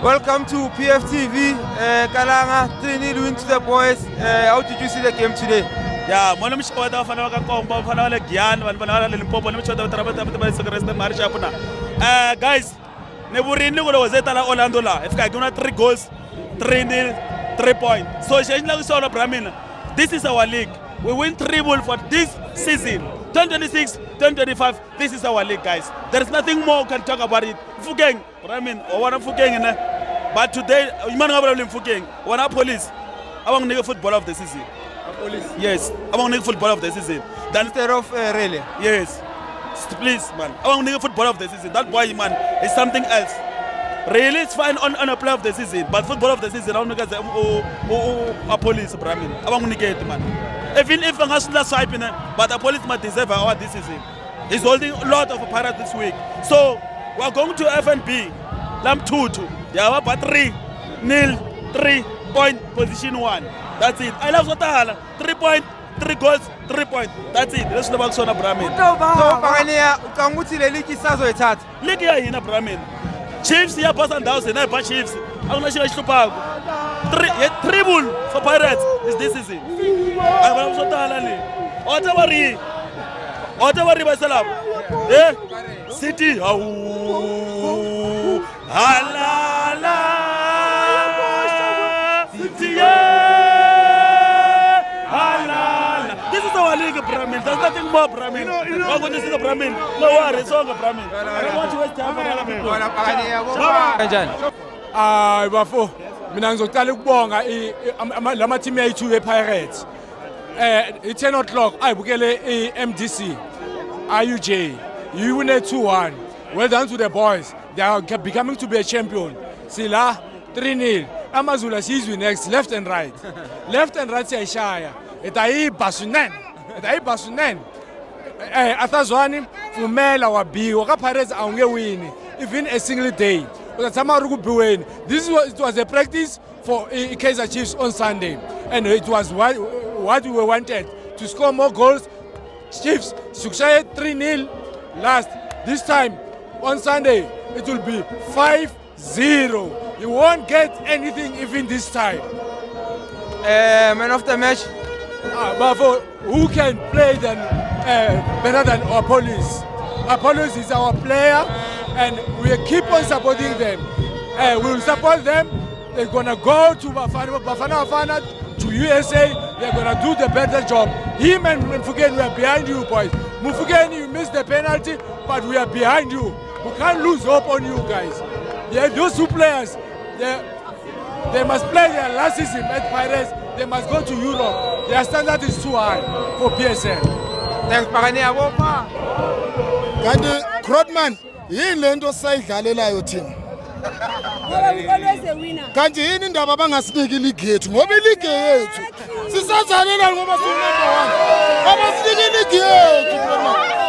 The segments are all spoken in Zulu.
Welcome to PFTV. Kalanga, 3-0 win to the boys. How did you see the game today? Yeah, mwana mshikota wafana wakakomba wafana wale Giyani wafana wale Limpopo wale mshikota watarabata sekreste marisha apuna. Guys, neburini kulo wazeta la Orlando la. If kaguna 3 goals, 3-0, 3 points. So change la kusona Bramina. This is our league. We win 3-0 for this season. 2026, 2025. This is our league, guys. There is nothing more we can talk about it. Fugeng, Bramin, or one Fugeng in. But today, you man have a Fugeng. One police. I want to football of the season. Police. Yes, I want to football of the season. Then instead of really. Yes, please, man. I want to football of the season. That boy, man, is something else. Really, it's fine on a play of the season, but football of the season, I want to get a police, Bramin. I want to get it, man. Even if I'm not swiping, but the police might deserve our this season. He's holding a lot of Pirates this week. So we're going to FNB. Lam 2-2. Yeah, but 3-0, 3-point position 1. That's it. I love Sotala. 3 points, 3 goals, 3 points. That's it. Let's go to Bramin. So, Pagania, ukanguthi le league isazoyithatha. League yayina Bramin. Chiefs here pass and down, not by Chiefs. Akunashiya isihluphayo. 3-0 for Pirates is this season. I'm Sotala le. Otawari basalam. Eh? City. Halala. City. Halala. This is our league, Bramin. There's nothing more, Bramin. I'm going to see the Bramin. No worries, it's all Bramin. I don't want to waste time for other people. Bafo, mina ngizocala ukubonga lama team yethu ePirates. 10 o'clock ayibukele iMDC IUJ. You win 2-1. Well done to the boys. They are becoming to be a champion. Sila 3-0. Amazulu sizwe next left and right. Left and right siyashaya. Etayi basunen. Athazwani Fumela wabiwa ka Pirates awunge win even a single day. This it was a practice for Kaizer Chiefs on Sunday, and it was what we wanted to score more goals. Chiefs succeeded 3-0 last. This time on Sunday it will be 5-0. You won't get anything even this time. Man of the match. But for who can play better than our police? Our police is our player, and we keep on supporting them. We will support them. They're gonna go to Bafana to USA. They're gonna do the better job. Him and Mufugeni, we are behind you, boys. Mufugeni, you missed the penalty, but we are behind you. We can't lose hope on you guys. Yeah, those 2 players, they must play their last season at Pirates. They must go to Europe. Their standard is too high for PSL. Thanks, Pagania. Kanti Krotman yini lento sayidlalelayo thina? Kanti yini indaba abangasiniki league yethu ngoba league yethu sisazanela ngoba sinumber 1. Abasiniki league yethu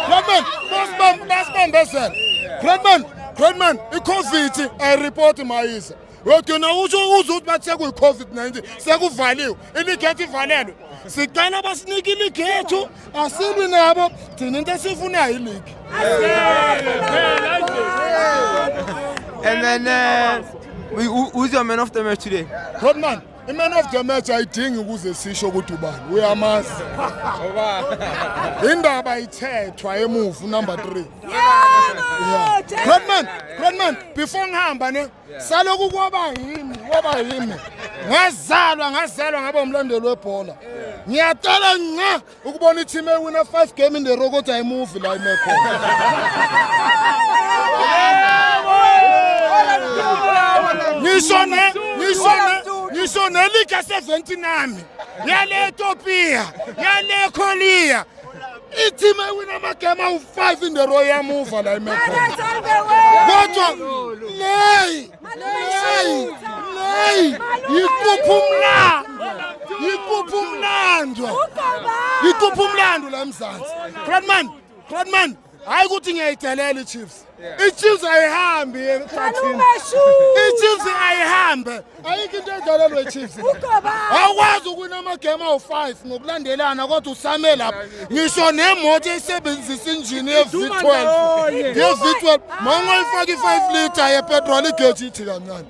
Krotman. Basibambezela. Krotman, iCovid ayireport mayisa. Wena uthi bathi sekuyi-COVID-19 sekuvaliwe. Ileague yethu ivalelwe. Sicela basinike ileague yethu asilwi nabo thina into esifunayo ileague. And then, who's your man of the match today? Rodman, the man of the match ayidingi ukuze sisho ukuthi ubani. Uyamazi. Indaba ithethwa emuva number 3. Rodman, before ngihamba ne, saloku kwaba yimi. Ngazalwa ngaba umlandeli webhola. Ngiyacela nqa ukubona i-team ewina 5 game in the row kodwa ayimove la imekhona. Ngisho ne-league yase-Vietnam, yale Ethiopia, yale Korea. I-team ewina amagame awu-5 in the row yamuva la imekhona. Kodwa yikuphi umlando la eMzansi. Krotman, hayi ukuthi ngiyayidelela iChiefs. iChiefs ayihambi ekhathini. iChiefs ayihambe. Ayikho into edlalelwa iChiefs. Awukwazi ukuwina amagame awu5 ngokulandelana kodwa usame lapha. Ngisho nemoto esebenzisa injini ye-V12. Ye-V12 mawungayifaka i5 liter yepetrol igate ithi kancane.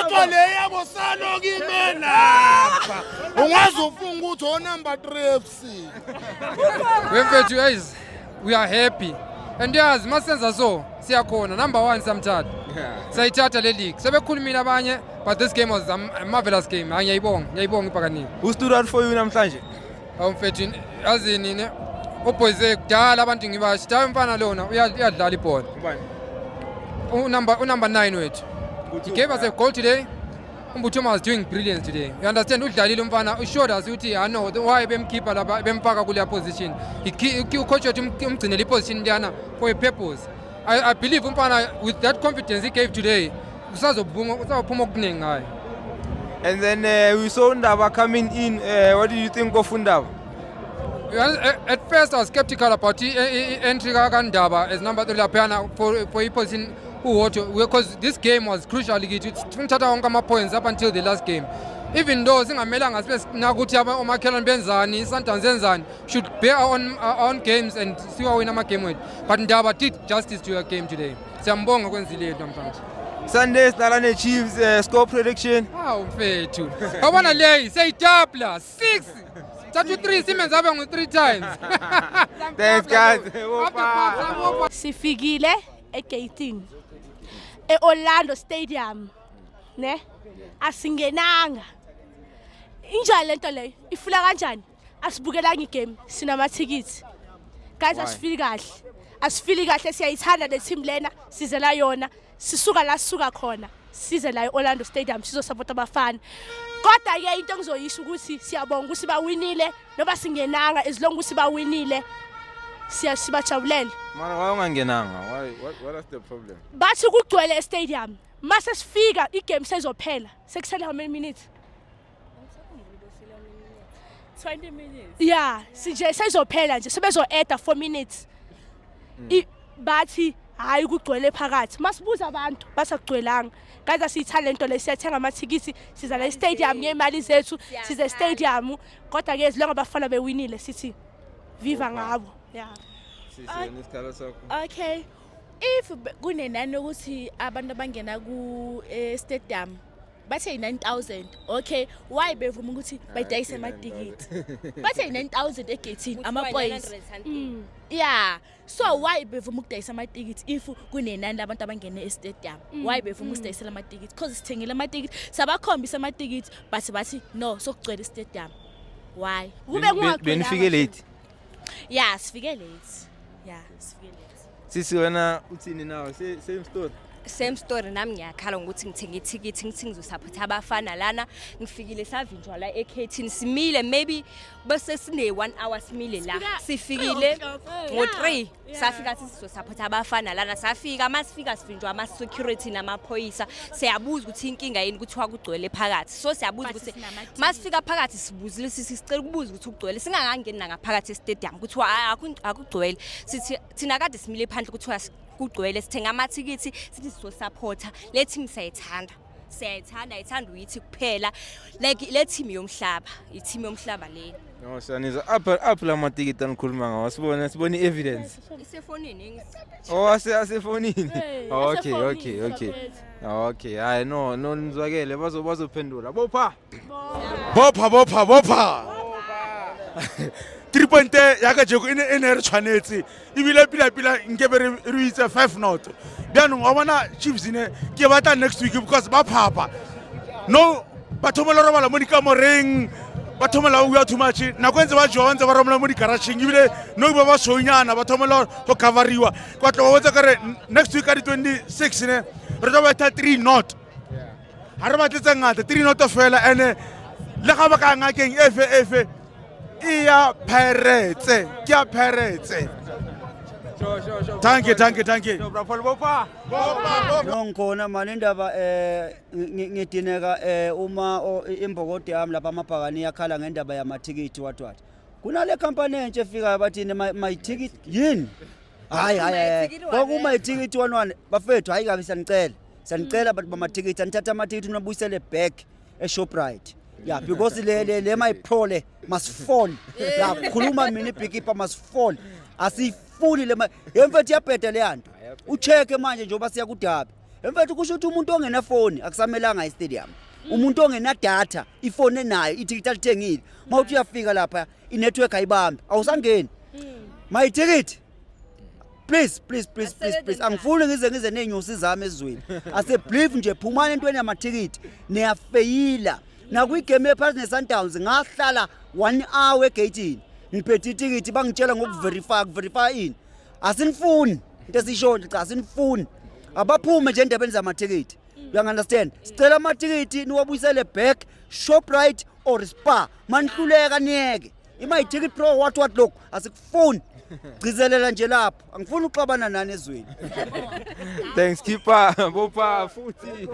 Kodwa le yabo saloku ime lapha. Ungaze ufunga ukuthi onumber 3 FC. Wemfethu guys, we are happy. And yazi masenza so siyakhona number 1 samthatha. Sayithatha le league. Sebekhulumile abanye but this game was a marvelous game. Ngiyayibonga ibhakanini. Who stood out for you namhlanje? Awumfethu yazini ne uBoyze kudala abantu ngibasho da mfana lona uyadlala ibhola. Number 9 wethu. He gave us a goal today. Umbuthuma was doing brilliant today. You understand udlalile umfana showed us ukuthi I know why bemkhipha lapha bemfaka kule position. Coach wethu umgcinele iposition liyana for a purpose. I believe umfana with that confidence he gave today usazophuma okuningi ngayo. And then we saw Ndaba coming in. What do you think of Ndaba? At first I was skeptical about entry kaNdaba as number 3 lapha for a position because this game was crucial ukuthatha wonke ama-points up until the last game. Even though singamelanga sibe ukuthi omakhelwane benzani Sundowns enzani should bear our own games and siwawina ama-game wethu, but Ndaba did justice to your game today. Siyambonga kwenzile yethu namhlanje. Sunday sidlala ne-Chiefs, score prediction. Hawu mfethu wabona leyi seyidabla 6 3 Siemens abe ngu-3 times. Thanks guys. Sifikile egating e-Orlando Stadium ne asingenanga injalo lento leyo ifula kanjani asibukelanga igame sinamathikiti guys asifili kahle siyayithanda le team lena sizela yona sisuka la sisuka khona size la eOrlando Stadium sizosupport abafana kodwa ke into engizoyisho ukuthi siyabonga ukuthi bawinile noba singenanga as long ukuthi bawinile siyabajabulele. Man, why ungangenanga? What is the problem? Bathi kugcwele e-stadium. Mase sifika igame sezophela. Sekusele how many minutes? 20 minutes. Yeah, sije sezophela nje sebezo-add 4 minutes. Bathi hayi kugcwele phakathi. Masibuza abantu basagcwelanga. Guys asiyithanda lento le siyathenga amathikisi siza la e-stadium ngemali zethu size e-stadium kodwa ke ezilonga abafana bewinile sithi viva ngabo. Yeah. Okay. If kunenani ukuthi abantu abangena ku stadium bathe 9,000, okay, why bevuma ukuthi bayidayise amatikiti? Bathe 9,000 egate ama boys. Yeah. So why bevuma ukudayisa amatikiti if kunenani labantu abangena e-stadium? Why bevuma ukudayisela amatikiti? Because sithengile amatikiti, sabakhombisa amatikiti bathi no sokugcwele e-stadium. Why? Kube kungagcwele. Benifike late. Yeah, sifike late. Yeah, sifike late. Sisi wena uthini nawe? Same story. Same story nami ngiyakhala ngokuthi ngithenga ithikithi ngithi ngizosupport abafana lana ngifikile savinjwa la ekhethini simile maybe bese sine 1 hour simile la sifikile ngo3 safika sizosupport abafana lana safika masifika sivinjwa ama security namaphoyisa siyabuza ukuthi inkinga yini kuthiwa kugcwele phakathi so siyabuza ukuthi masifika phakathi sibuzile sicela ukubuza ukuthi kugcwele singangangeni ngaphakathi e-stadium kuthiwa akugcwele sithi thina kade simile phandle kuthiwa kugcwele sithenga amathikiti sithi sizosupporta le team sayithanda ayithanda uyithi kuphela like le team yomhlaba i-team yomhlaba le. No saniza apha la matikiti anikhuluma ngawo sibone evidence isefonini asefonini. Okay hayi no nizwakele bazophendula bopha 3 point ya ka jeko ene re tshwanetse ibile pila nkebe re itse 5-0 byanong wa bona Chiefs ne ke batla next week because ba phapa no bathomela robala mo dikamoreng bathomela o ya too much na kwenze ba jonze ba romela mo digaraging ibile no ba shonyana bathomela go coveriwa kwa tlo wetsa kare next week ka di 26 ne re tla batla 3-0 ha re batletsa ngata 3-0 fela ene le ga ba ka ngakeng efe Ia Pirates. Thank you. Ngikhona manje indaba ngidineka uma imbokode yami lapha amabhakani yakhala ngendaba yamathikiti wathi kunale company entshe efika bathi my ticket yini hayi kwakuma ithikithi 11 bafethu hayi kabi siyanicela abantu bamathikithi anithatha amathikithi unabuyisele back eShoprite yeah because le my pro le must fall yeah khuluma mina iBigkeeper must fall asifuni le emfethu iyabheda le yanto ucheck manje njengoba siya kudabi emfethu kusho ukuthi umuntu ongena phone akusamelanga e-stadium umuntu ongena data ifone nayo ithikithi alithengile mawuthi uyafika lapha inetwork ayibambi awusangeni my ticket please angifuni ngize nenyusi zami ezweni ase believe nje phumana entweni yamathikithi niyafeyila nakwigame ephakathi neSundowns ngahlala 1 hour egateini ngiphethe ithikithi bangitshela ngokuverify in asinifuni into esishonto cha asinifuni abaphume nje endabeni zamathikithi you understand sicela amathikithi niwabuyisele back Shoprite or Spar manihluleka niyeke iMyTicket Pro what lokho asikufuni gcizelela nje lapho angifuni uxabana nani ezweni Thanks keeper bopa futhi